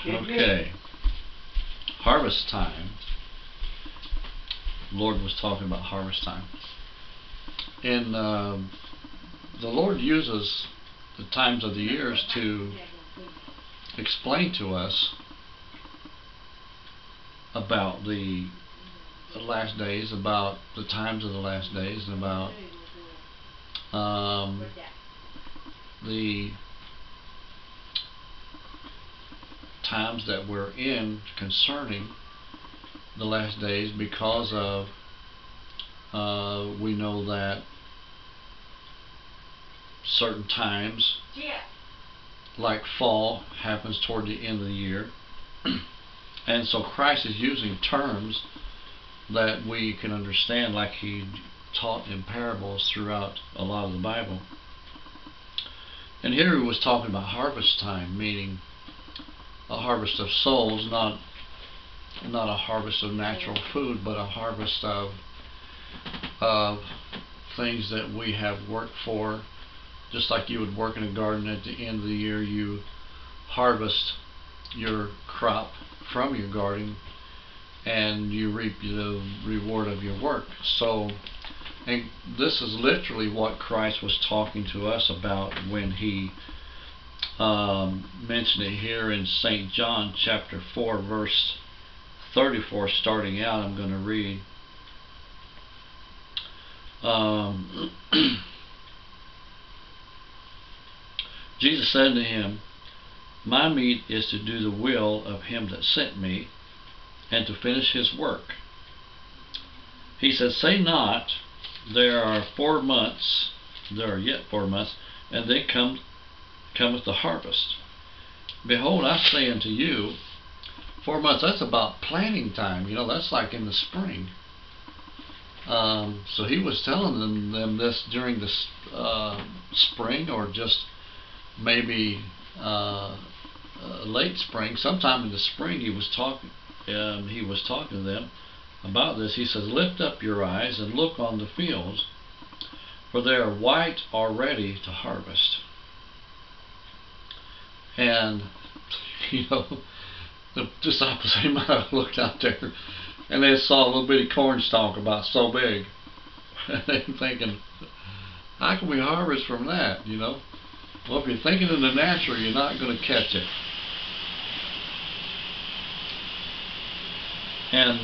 Okay. Harvest time. The Lord was talking about harvest time. And the Lord uses the times of the years to explain to us about the last days, about the times of the last days, and about the times that we're in concerning the last days, because of we know that certain times like fall happens toward the end of the year. And so Christ is using terms that we can understand, like he taught in parables throughout a lot of the Bible. And here he was talking about harvest time, meaning a harvest of souls, not a harvest of natural food, but a harvest of things that we have worked for. Just like you would work in a garden, at the end of the year you harvest your crop from your garden and you reap the reward of your work. So, and this is literally what Christ was talking to us about when he mentioned it here in St. John chapter 4 verse 34 starting out. I'm going to read. Jesus said to him, "My meat is to do the will of him that sent me, and to finish his work." He said, "Say not, there are yet 4 months, and then cometh the harvest. Behold, I say unto you," 4 months, that's about planting time, that's like in the spring. So he was telling them this during the spring, or just maybe late spring. Sometime in the spring he was talking to them about this. He says, "Lift up your eyes and look on the fields, for they are white already to harvest." And the disciples, they might have looked out there and they saw a little bitty corn stalk about so big. And they're thinking, how can we harvest from that? Well, if you're thinking in the natural, you're not going to catch it. And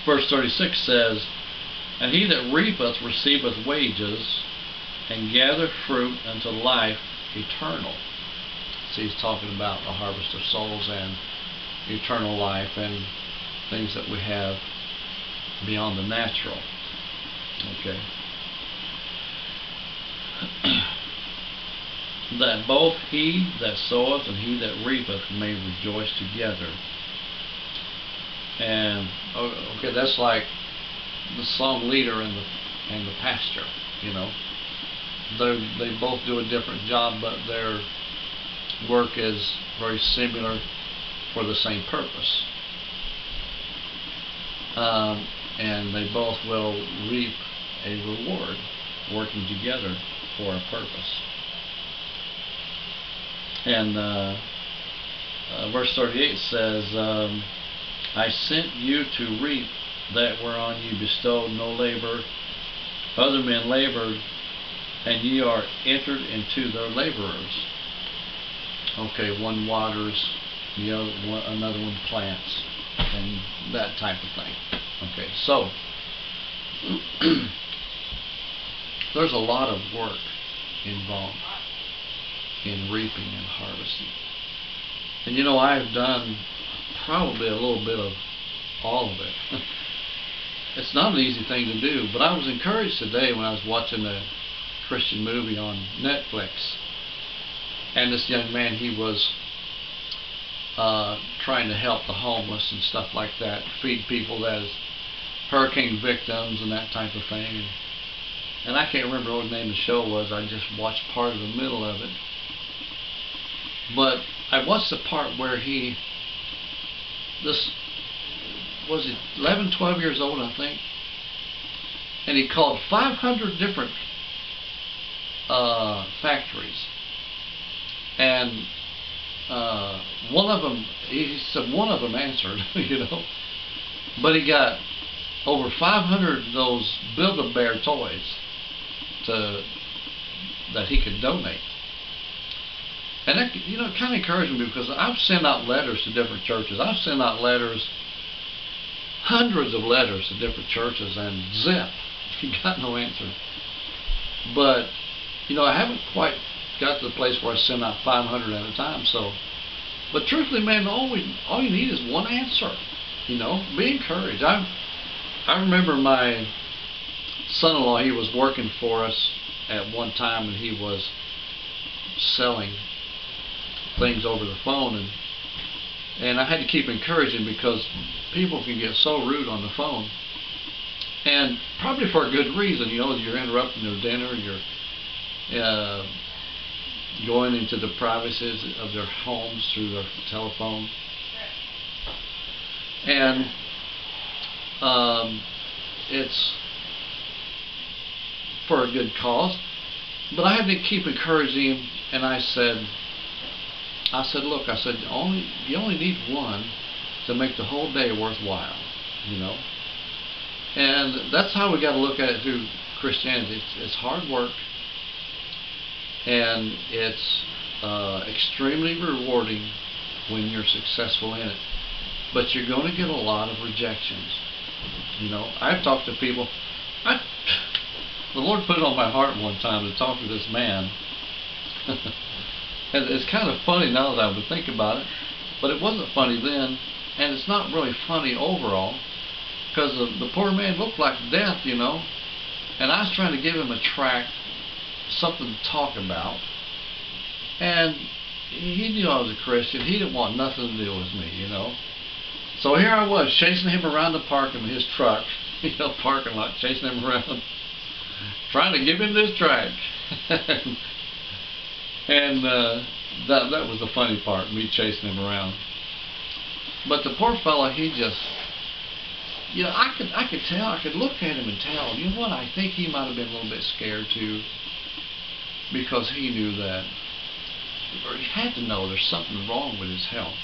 verse 36 says, "And he that reapeth receiveth wages, and gathereth fruit unto life eternal." So he's talking about the harvest of souls and eternal life and things that we have beyond the natural. Okay. "That both he that soweth and he that reapeth may rejoice together." And okay, that's like the song leader and the pastor. They both do a different job, but their work is very similar for the same purpose. And they both will reap a reward working together for a purpose. And verse 38 says, "I sent you to reap that whereon you bestowed no labor. Other men labored, and ye are entered into their laborers." Okay, one waters, another one plants, and that type of thing. Okay, so there's a lot of work involved in reaping and harvesting. And I've done probably a little bit of all of it. It's not an easy thing to do, but I was encouraged today when I was watching a Christian movie on Netflix. And this young man, he was trying to help the homeless and stuff like that, feed people that is hurricane victims and that type of thing. And I can't remember what the name of the show was. I just watched part of the middle of it. But I watched the part where this was 11, 12 years old, I think, and he called 500 different factories And one of them, he said one of them answered, you know, but he got over 500 of those Build-A-Bear toys that he could donate. And that, you know, it kind of encouraged me, because I've sent out letters to different churches. I've sent out letters, hundreds of letters to different churches, and zip, you got no answer. But, you know, I haven't quite got to the place where I send out 500 at a time. So, but truthfully, man, all you need is one answer. You know, be encouraged. I remember my son-in-law. He was working for us at one time, and he was selling things over the phone, and I had to keep encouraging, because people can get so rude on the phone, and probably for a good reason. You know, you're interrupting their dinner, you're going into the privacies of their homes through their telephone, and it's for a good cause. But I had to keep encouraging him, and I said, look, I said, you only need one to make the whole day worthwhile, you know. And that's how we got to look at it through Christianity. It's hard work, and it's extremely rewarding when you're successful in it. But you're going to get a lot of rejections. You know, I've talked to people. The Lord put it on my heart one time to talk to this man. And it's kind of funny now that I would think about it, but it wasn't funny then, and it's not really funny overall, because the poor man looked like death, you know, and I was trying to give him a tract, something to talk about, and he knew I was a Christian. He didn't want nothing to do with me, you know. So here I was, chasing him around the parking of his truck, you know, parking lot, chasing him around, trying to give him this tract. And that was the funny part, me chasing him around. But the poor fellow, he just, you know, I could tell, I could look at him and tell, you know what, I think he might have been a little bit scared too, because he knew that, or he had to know there's something wrong with his health.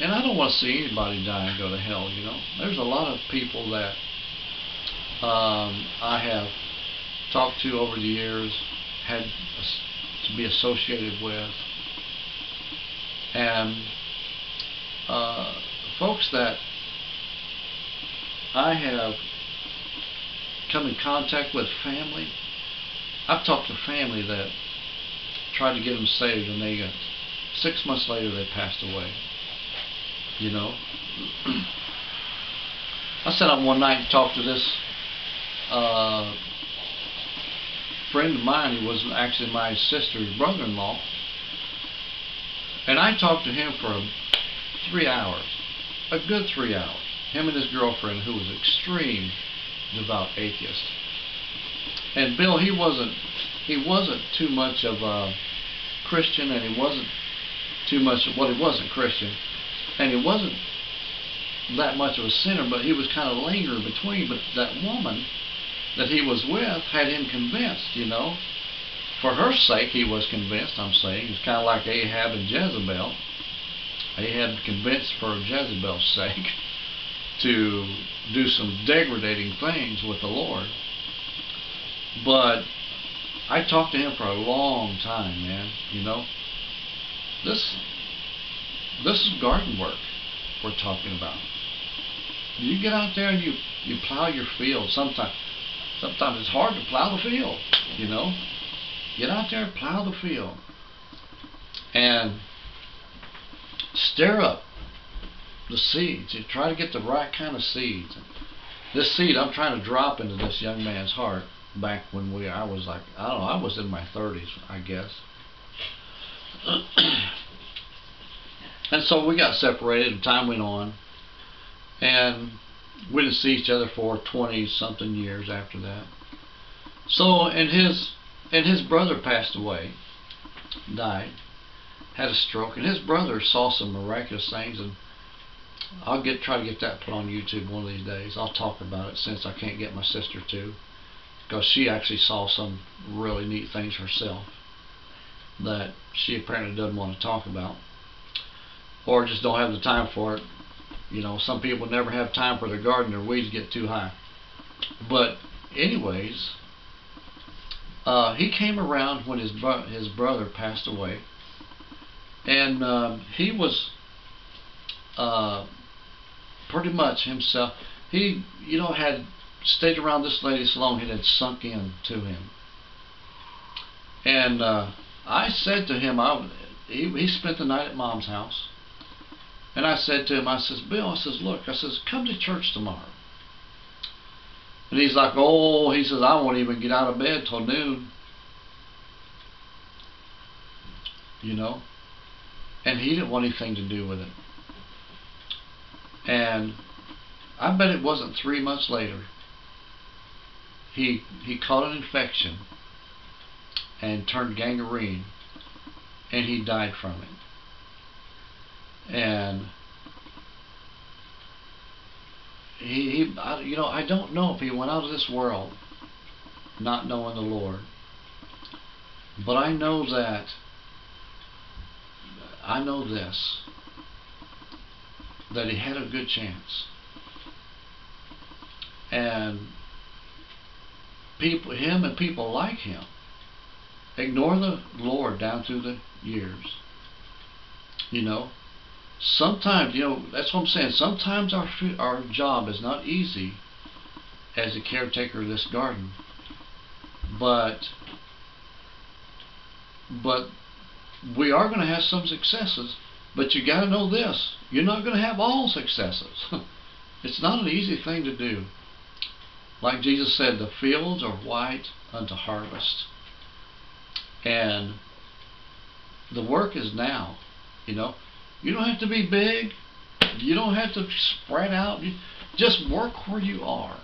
And I don't want to see anybody die and go to hell, you know. There's a lot of people that I have talked to over the years, had to be associated with, and folks that I have come in contact with, family. I've talked to family that tried to get them saved, and they 6 months later they passed away. You know, I sat up one night and talked to this friend of mine. He was actually my sister's brother-in-law, and I talked to him for 3 hours, a good 3 hours. Him and his girlfriend, who was extreme devout atheist. And Bill, he wasn't too much of a Christian, and he wasn't too much of, well, he wasn't Christian, and he wasn't that much of a sinner, but he was kind of lingering between. But that woman that he was with had him convinced, you know. For her sake, he was convinced, I'm saying. It's kind of like Ahab and Jezebel. Ahab convinced for Jezebel's sake to do some degrading things with the Lord. But I talked to him for a long time, man, you know. This is garden work we're talking about. You get out there and you plow your field. Sometimes it's hard to plow the field, you know. Get out there and plow the field. And stir up the seeds. You try to get the right kind of seeds. This seed I'm trying to drop into this young man's heart back when I was like, I don't know, I was in my 30s, I guess. And so we got separated, and time went on, and we didn't see each other for 20-something years after that. So, and his brother passed away, died, had a stroke, and his brother saw some miraculous things, and I'll try to get that put on YouTube one of these days. I'll talk about it, since I can't get my sister to, because she actually saw some really neat things herself. that she apparently doesn't want to talk about, or just don't have the time for it. You know, some people never have time for their garden, their weeds get too high. But anyways, he came around when his brother passed away, and he was pretty much himself. He, you know, had stayed around this lady so long it had sunk in to him. And I said to him, he spent the night at Mom's house, and I said to him, I says, Bill, I says, look, I says, come to church tomorrow. And he's like, oh, he says, I won't even get out of bed till noon. You know? And he didn't want anything to do with it. And I bet it wasn't 3 months later, he caught an infection and turned gangrene, and he died from it. And you know, I don't know if he went out of this world not knowing the Lord, but I know this, that he had a good chance. And him and people like him ignore the Lord down through the years. You know, sometimes, you know, that's what I'm saying, sometimes our job is not easy as a caretaker of this garden, but we are going to have some successes. But you got to know this, you're not going to have all successes. It's not an easy thing to do. Like Jesus said, the fields are white unto harvest. And the work is now. You know, you don't have to be big. You don't have to spread out. Just work where you are.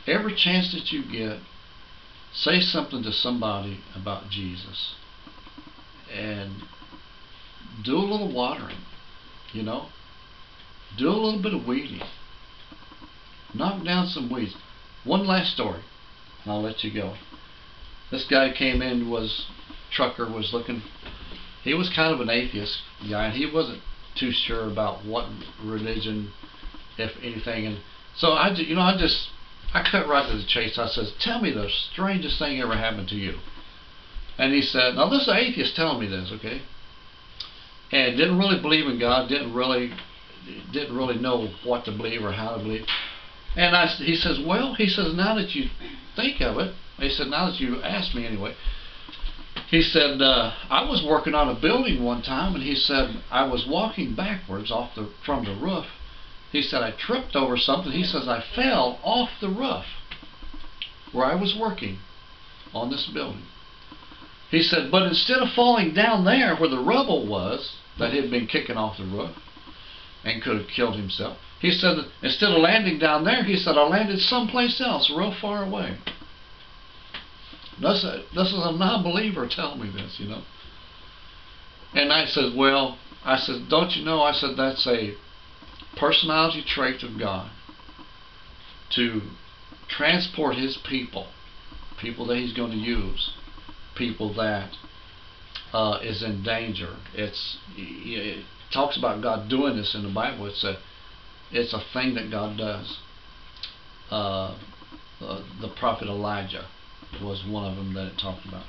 Every chance that you get, say something to somebody about Jesus. And do a little watering. You know, do a little bit of weeding. Knock down some weeds. One last story, and I'll let you go. This guy came in, trucker was looking, he was kind of an atheist guy, and he wasn't too sure about what religion, if anything. And so I cut right to the chase. I says, tell me the strangest thing ever happened to you. And he said, now this is an atheist telling me this, okay? And didn't really believe in God, didn't really know what to believe or how to believe. And he says, well, he says, now that you think of it, he said, now that you asked me anyway, he said, I was working on a building one time, and he said, I was walking backwards from the roof. He said, I tripped over something. He says, I fell off the roof where I was working on this building. He said, but instead of falling down there where the rubble was that had been kicking off the roof and could have killed himself, he said, instead of landing down there, he said, I landed someplace else real far away. This is a non-believer telling me this, you know. And I said, well, I said, don't you know, I said, that's a personality trait of God, to transport his people that he's going to use, people that is in danger. It talks about God doing this in the Bible. It's a thing that God does. The prophet Elijah was one of them that it talked about.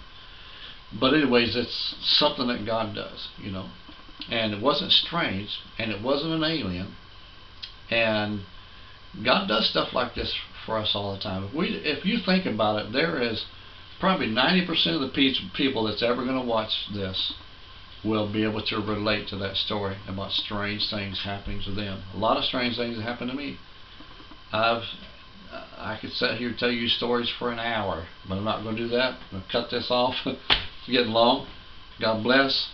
But anyways, it's something that God does, you know. And it wasn't strange, and it wasn't an alien. And God does stuff like this for us all the time. If you think about it, there is probably 90% of the people that's ever going to watch this will be able to relate to that story about strange things happening to them. A lot of strange things that happen to me. I could sit here and tell you stories for an hour, but I'm not going to do that. I'm going to cut this off. It's getting long. God bless.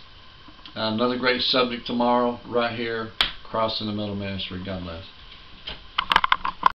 Another great subject tomorrow right here, Cross in the Middle Ministry. God bless.